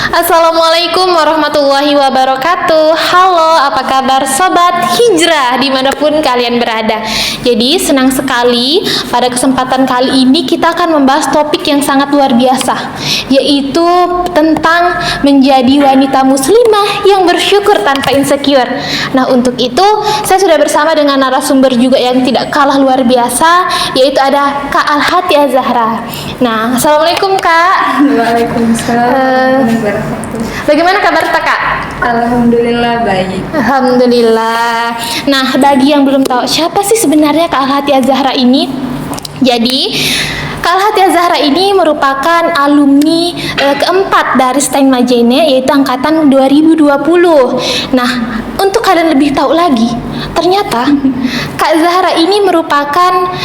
Assalamualaikum warahmatullahi wabarakatuh. Halo, apa kabar sobat hijrah dimanapun kalian berada. Jadi senang sekali pada kesempatan kali ini kita akan membahas topik yang sangat luar biasa, yaitu tentang menjadi wanita muslimah yang bersyukur tanpa insecure. Nah, untuk itu saya sudah bersama dengan narasumber juga yang tidak kalah luar biasa, yaitu ada Kak Al-Hati Az-Zahra. Nah, Assalamualaikum Kak. Waalaikumsalam. Bagaimana kabar Kak? Alhamdulillah baik. Alhamdulillah. Nah, bagi yang belum tahu siapa sih sebenarnya Kak Al-Hati Az-Zahra ini? Jadi, Kak Al-Hati Az-Zahra ini merupakan alumni keempat dari STAN Majene, yaitu angkatan 2020. Nah, untuk kalian lebih tahu lagi, ternyata Kak Zahra ini merupakan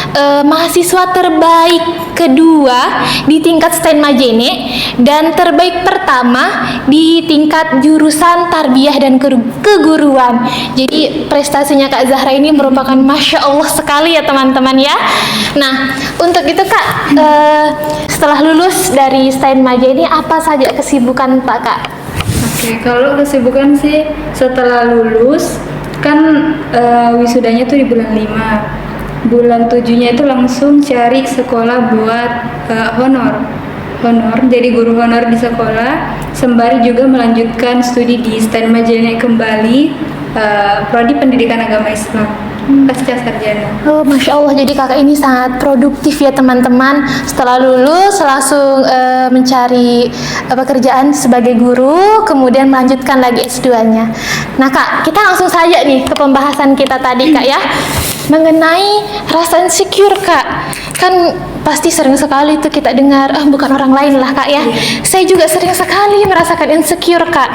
mahasiswa terbaik kedua di tingkat STAN Majene dan terbaik pertama di tingkat jurusan tarbiyah dan keguruan. Jadi prestasinya Kak Zahra ini merupakan Masya Allah sekali ya teman-teman ya. Nah, untuk itu Kak, setelah lulus dari STAN Majene apa saja kesibukan Pak Kak? Oke, kalau kesibukan sih setelah lulus kan wisudanya tuh di bulan 5. Bulan 7-nya itu langsung cari sekolah buat honor, jadi guru honor di sekolah, sembari juga melanjutkan studi di STAN Majene kembali, prodi pendidikan agama Islam, pasca sarjana. Oh, Masya Allah, jadi kakak ini sangat produktif ya teman-teman. Setelah lulus langsung mencari pekerjaan sebagai guru, kemudian melanjutkan lagi S2-nya. Nah Kak, kita langsung saja nih ke pembahasan kita tadi Kak ya, mengenai rasa insecure Kak. Kan pasti sering sekali tuh kita dengar, bukan orang lain lah Kak ya. Saya juga sering sekali merasakan insecure Kak.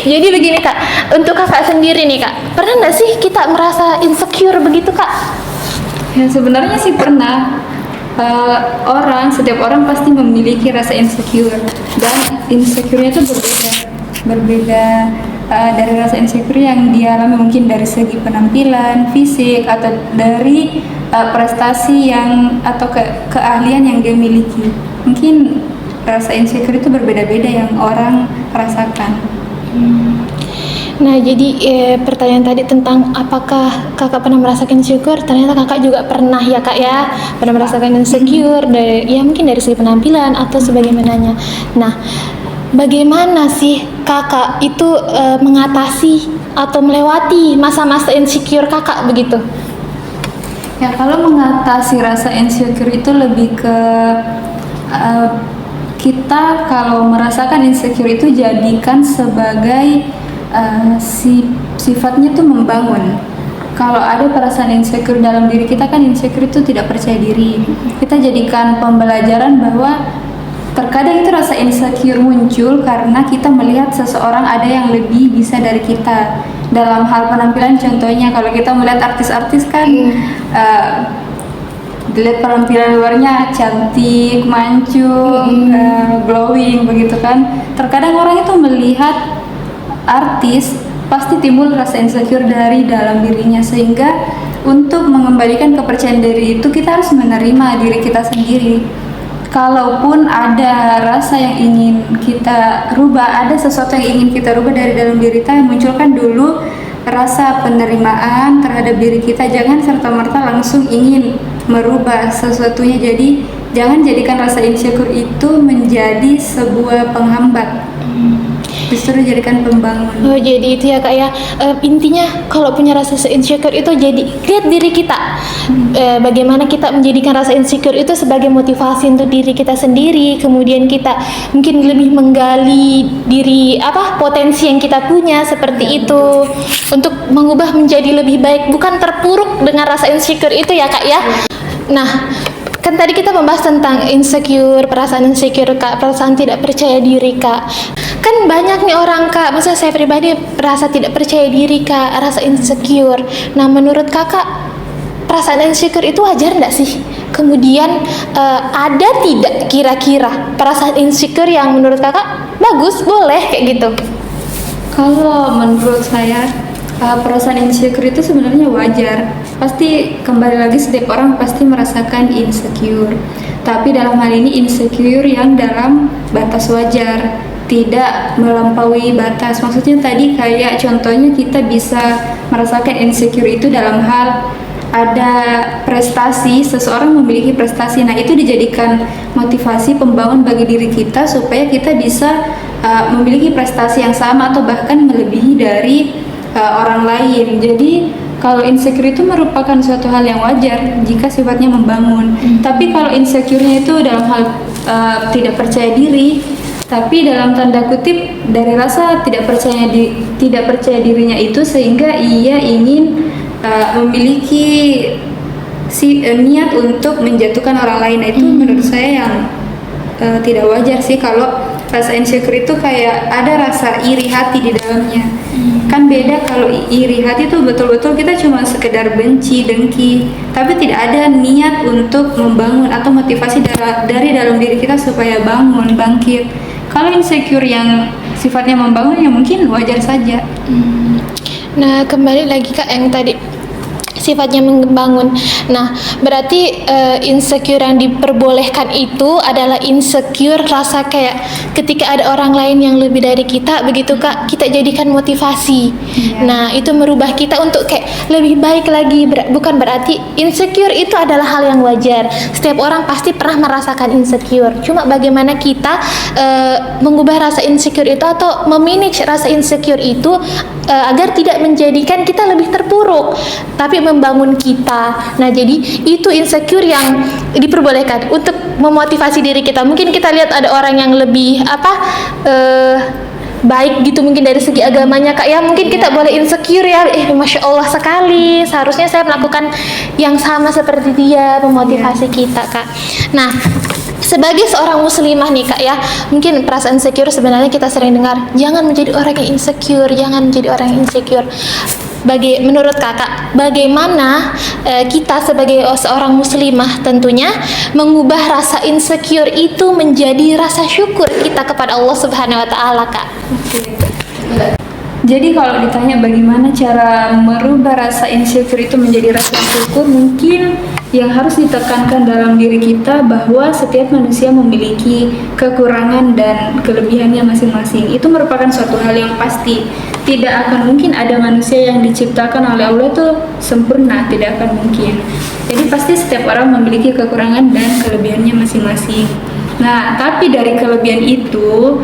Jadi begini Kak, untuk kakak sendiri nih Kak, pernah nggak sih kita merasa insecure begitu Kak? Ya sebenarnya sih pernah. Setiap orang pasti memiliki rasa insecure, dan insecure-nya itu berbeda dari rasa insecure yang dialami mungkin dari segi penampilan, fisik, atau dari prestasi atau keahlian yang dia miliki. Mungkin rasa insecure itu berbeda-beda yang orang rasakan. Nah, jadi pertanyaan tadi tentang apakah kakak pernah merasakan insecure, ternyata kakak juga pernah ya Kak ya, pernah merasakan insecure ya mungkin dari segi penampilan atau sebagaimananya. Nah, bagaimana sih kakak itu mengatasi atau melewati masa-masa insecure kakak begitu? Ya, kalau mengatasi rasa insecure itu lebih ke kita kalau merasakan insecure itu jadikan sebagai sifatnya tuh membangun. Kalau ada perasaan insecure dalam diri kita, kan insecure itu tidak percaya diri. Kita jadikan pembelajaran bahwa terkadang itu rasa insecure muncul karena kita melihat seseorang ada yang lebih bisa dari kita dalam hal penampilan. Contohnya kalau kita melihat artis-artis kan dilihat penampilan luarnya cantik, mancung, glowing begitu kan. Terkadang orang itu melihat artis pasti timbul rasa insecure dari dalam dirinya, sehingga untuk mengembalikan kepercayaan diri itu kita harus menerima diri kita sendiri. Kalaupun ada rasa yang ingin kita rubah, ada sesuatu yang ingin kita rubah dari dalam diri kita, munculkan dulu rasa penerimaan terhadap diri kita. Jangan serta-merta langsung ingin merubah sesuatunya. Jadi jangan jadikan rasa insecure itu menjadi sebuah penghambat, justru jadikan pembangun. Oh, jadi itu ya Kak ya, intinya kalau punya rasa insecure itu jadi lihat diri kita, bagaimana kita menjadikan rasa insecure itu sebagai motivasi untuk diri kita sendiri. Kemudian kita mungkin lebih menggali diri, potensi yang kita punya seperti itu, untuk mengubah menjadi lebih baik, bukan terpuruk dengan rasa insecure itu ya Kak ya. Nah, kan tadi kita membahas tentang insecure, perasaan insecure Kak, perasaan tidak percaya diri Kak. Kan banyak nih orang Kak, maksudnya saya pribadi merasa tidak percaya diri Kak, rasa insecure. Nah, menurut Kakak perasaan insecure itu wajar nggak sih? Kemudian ada tidak kira-kira perasaan insecure yang menurut Kakak bagus, boleh kayak gitu? Kalau menurut saya perasaan insecure itu sebenarnya wajar. Pasti kembali lagi setiap orang pasti merasakan insecure. Tapi dalam hal ini insecure yang dalam batas wajar, tidak melampaui batas. Maksudnya tadi kayak contohnya kita bisa merasakan insecure itu dalam hal ada prestasi, seseorang memiliki prestasi. Nah, itu dijadikan motivasi pembangun bagi diri kita supaya kita bisa memiliki prestasi yang sama atau bahkan melebihi dari orang lain. Jadi kalau insecure itu merupakan suatu hal yang wajar jika sifatnya membangun. Tapi kalau insecure-nya itu dalam hal tidak percaya diri, tapi dalam tanda kutip dari rasa tidak percaya dirinya itu sehingga ia ingin memiliki niat untuk menjatuhkan orang lain. Nah, itu menurut saya yang tidak wajar sih. Kalau rasa insecure itu kayak ada rasa iri hati di dalamnya. Kan beda kalau iri hati itu betul-betul kita cuma sekedar benci, dengki, tapi tidak ada niat untuk membangun atau motivasi dari dalam diri kita supaya bangun, bangkit. Kalau insecure yang sifatnya membangun ya mungkin wajar saja. Nah, kembali lagi Kak yang tadi sifatnya membangun. Nah, berarti insecure yang diperbolehkan itu adalah insecure rasa kayak ketika ada orang lain yang lebih dari kita, begitu Kak, kita jadikan motivasi. Nah, itu merubah kita untuk kayak lebih baik lagi. Bukan berarti insecure itu adalah hal yang wajar. Setiap orang pasti pernah merasakan insecure. Cuma bagaimana kita mengubah rasa insecure itu atau memanage rasa insecure itu agar tidak menjadikan kita lebih terpuruk, tapi membangun kita. Nah, jadi itu insecure yang diperbolehkan untuk memotivasi diri kita. Mungkin kita lihat ada orang yang lebih baik gitu mungkin dari segi agamanya Kak ya, mungkin kita boleh insecure ya, Masya Allah sekali, seharusnya saya melakukan yang sama seperti dia, memotivasi kita Kak. Nah, sebagai seorang muslimah nih Kak ya, mungkin perasaan insecure sebenarnya kita sering dengar, jangan menjadi orang yang insecure, jangan menjadi orang yang insecure. Menurut Kakak, bagaimana kita sebagai seorang muslimah tentunya mengubah rasa insecure itu menjadi rasa syukur kita kepada Allah Subhanahu wa taala, Kak? Jadi kalau ditanya bagaimana cara merubah rasa insecure itu menjadi rasa syukur, mungkin yang harus ditekankan dalam diri kita bahwa setiap manusia memiliki kekurangan dan kelebihannya masing-masing. Itu merupakan suatu hal yang pasti. Tidak akan mungkin ada manusia yang diciptakan oleh Allah itu sempurna, tidak akan mungkin. Jadi pasti setiap orang memiliki kekurangan dan kelebihannya masing-masing. Nah, tapi dari kelebihan itu,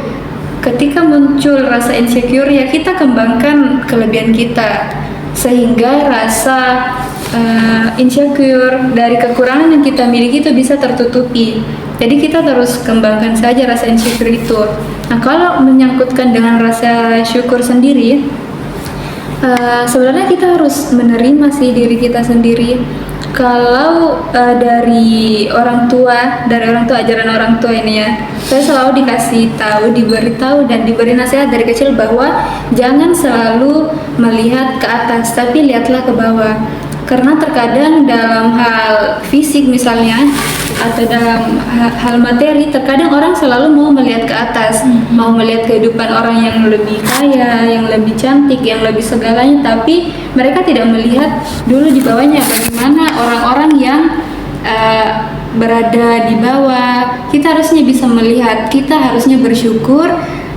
ketika muncul rasa insecure ya kita kembangkan kelebihan kita sehingga rasa insecure dari kekurangan yang kita miliki itu bisa tertutupi. Jadi kita terus kembangkan saja rasa insecure itu. Nah, kalau menyangkutkan dengan rasa syukur sendiri, sebenarnya kita harus menerima sih diri kita sendiri. Kalau dari orang tua ajaran orang tua ini ya, saya selalu dikasih tahu, diberitahu dan diberi nasihat dari kecil bahwa jangan selalu melihat ke atas, tapi lihatlah ke bawah. Karena terkadang dalam hal fisik misalnya atau dalam hal materi, terkadang orang selalu mau melihat ke atas, mau melihat kehidupan orang yang lebih kaya, yang lebih cantik, yang lebih segalanya, tapi mereka tidak melihat dulu di bawahnya bagaimana orang-orang yang berada di bawah. Kita harusnya bisa melihat, kita harusnya bersyukur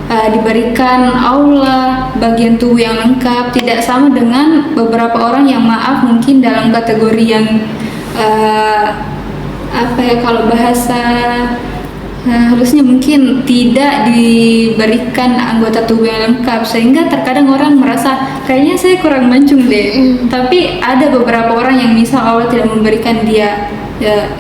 diberikan Allah bagian tubuh yang lengkap, tidak sama dengan beberapa orang yang maaf mungkin dalam kategori yang kalau bahasa harusnya mungkin tidak diberikan anggota tubuh yang lengkap, sehingga terkadang orang merasa kayaknya saya kurang mancung deh. Tapi ada beberapa orang yang misal Allah tidak memberikan dia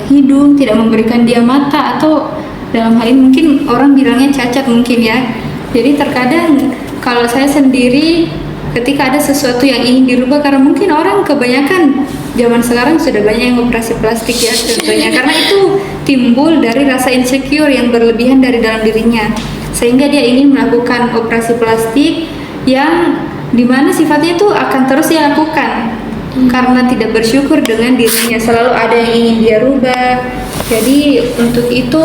hidung, tidak memberikan dia mata, atau dalam hal ini mungkin orang bilangnya cacat mungkin ya. Jadi terkadang kalau saya sendiri ketika ada sesuatu yang ingin dirubah, karena mungkin orang kebanyakan zaman sekarang sudah banyak yang operasi plastik ya contohnya, karena itu timbul dari rasa insecure yang berlebihan dari dalam dirinya, sehingga dia ingin melakukan operasi plastik yang dimana sifatnya itu akan terus dia lakukan karena tidak bersyukur dengan dirinya, selalu ada yang ingin dia rubah. Jadi untuk itu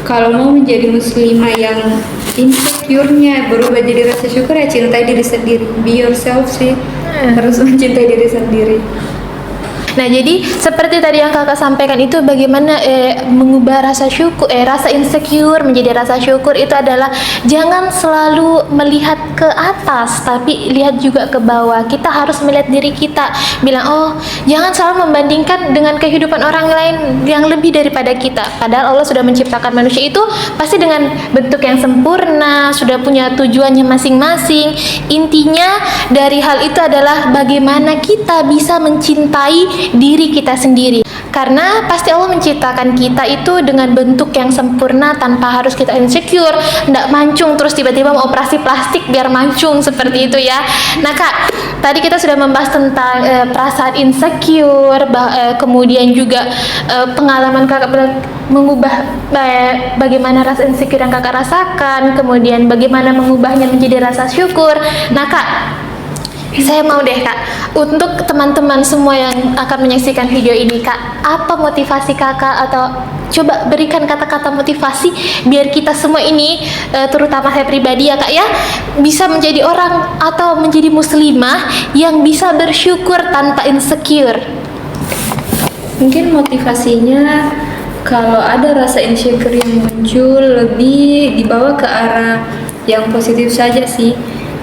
kalau mau menjadi muslimah yang insecure-nya berubah jadi rasa syukur, ya cintai diri sendiri, be yourself sih. harus mencintai diri sendiri. Nah, jadi seperti tadi yang kakak sampaikan itu bagaimana mengubah rasa syukur, rasa insecure menjadi rasa syukur itu adalah jangan selalu melihat ke atas, tapi lihat juga ke bawah. Kita harus melihat diri kita, bilang oh jangan selalu membandingkan dengan kehidupan orang lain yang lebih daripada kita. Padahal Allah sudah menciptakan manusia itu pasti dengan bentuk yang sempurna, sudah punya tujuannya masing-masing. Intinya dari hal itu adalah bagaimana kita bisa mencintai diri kita sendiri, karena pasti Allah menciptakan kita itu dengan bentuk yang sempurna tanpa harus kita insecure, nggak mancung terus tiba-tiba mau operasi plastik biar mancung seperti itu ya. Nah kak, tadi kita sudah membahas tentang perasaan insecure, kemudian juga pengalaman kakak mengubah bagaimana rasa insecure yang kakak rasakan, kemudian bagaimana mengubahnya menjadi rasa syukur. Nah kak, saya mau deh kak, untuk teman-teman semua yang akan menyaksikan video ini kak, apa motivasi kakak, atau coba berikan kata-kata motivasi biar kita semua ini, terutama saya pribadi ya kak ya, bisa menjadi orang atau menjadi muslimah yang bisa bersyukur tanpa insecure. Mungkin motivasinya kalau ada rasa insecure yang muncul lebih dibawa ke arah yang positif saja sih.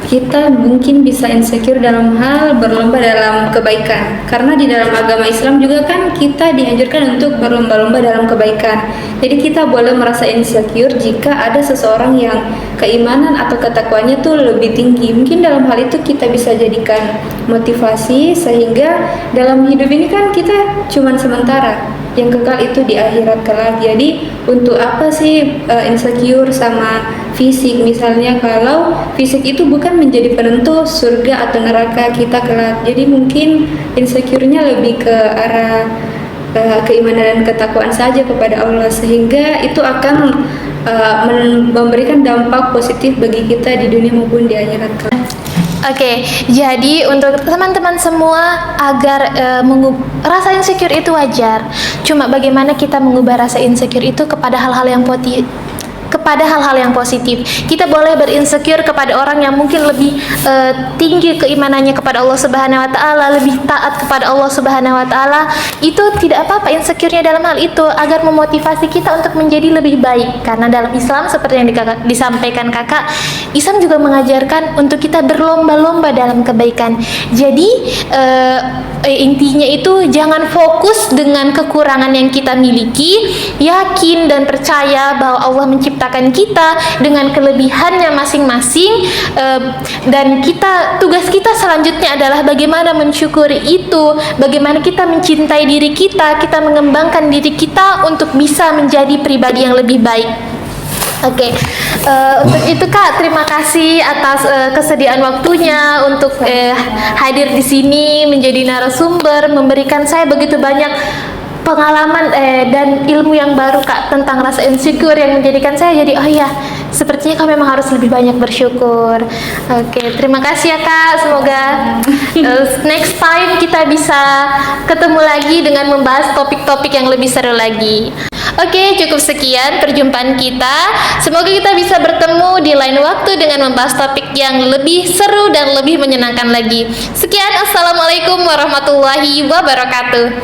Kita mungkin bisa insecure dalam hal berlomba dalam kebaikan, karena di dalam agama Islam juga kan kita dianjurkan untuk berlomba-lomba dalam kebaikan. Jadi kita boleh merasa insecure jika ada seseorang yang keimanan atau ketakwaannya tuh lebih tinggi. Mungkin dalam hal itu kita bisa jadikan motivasi, sehingga dalam hidup ini kan kita cuman sementara, yang kekal itu di akhirat kelak. Jadi untuk apa sih insecure sama fisik? Misalnya kalau fisik itu bukan menjadi penentu surga atau neraka kita kelak. Jadi mungkin insecure-nya lebih ke arah keimanan dan ketakwaan saja kepada Allah, sehingga itu akan memberikan dampak positif bagi kita di dunia maupun di akhirat kelak. Oke, jadi untuk teman-teman semua agar rasa insecure itu wajar. Cuma bagaimana kita mengubah rasa insecure itu kepada hal-hal yang positif. Kita boleh berinsecure kepada orang yang mungkin lebih tinggi keimanannya kepada Allah Subhanahu wa taala, lebih taat kepada Allah Subhanahu wa taala. Itu tidak apa-apa insecure-nya dalam hal itu, agar memotivasi kita untuk menjadi lebih baik. Karena dalam Islam seperti yang disampaikan kakak, Islam juga mengajarkan untuk kita berlomba-lomba dalam kebaikan. Jadi intinya itu jangan fokus dengan kekurangan yang kita miliki, yakin dan percaya bahwa Allah menciptakan kita dengan kelebihannya masing-masing, dan tugas kita selanjutnya adalah bagaimana mensyukuri itu, bagaimana kita mencintai diri kita mengembangkan diri kita untuk bisa menjadi pribadi yang lebih baik. Oke, untuk itu kak, terima kasih atas kesediaan waktunya untuk hadir di sini menjadi narasumber, memberikan saya begitu banyak pengalaman dan ilmu yang baru kak tentang rasa insecure yang menjadikan saya jadi oh iya, sepertinya kak memang harus lebih banyak bersyukur. Oke, terima kasih ya kak, semoga next time kita bisa ketemu lagi dengan membahas topik-topik yang lebih seru lagi. Oke, cukup sekian perjumpaan kita. Semoga kita bisa bertemu di lain waktu dengan membahas topik yang lebih seru dan lebih menyenangkan lagi. Sekian, assalamualaikum warahmatullahi wabarakatuh.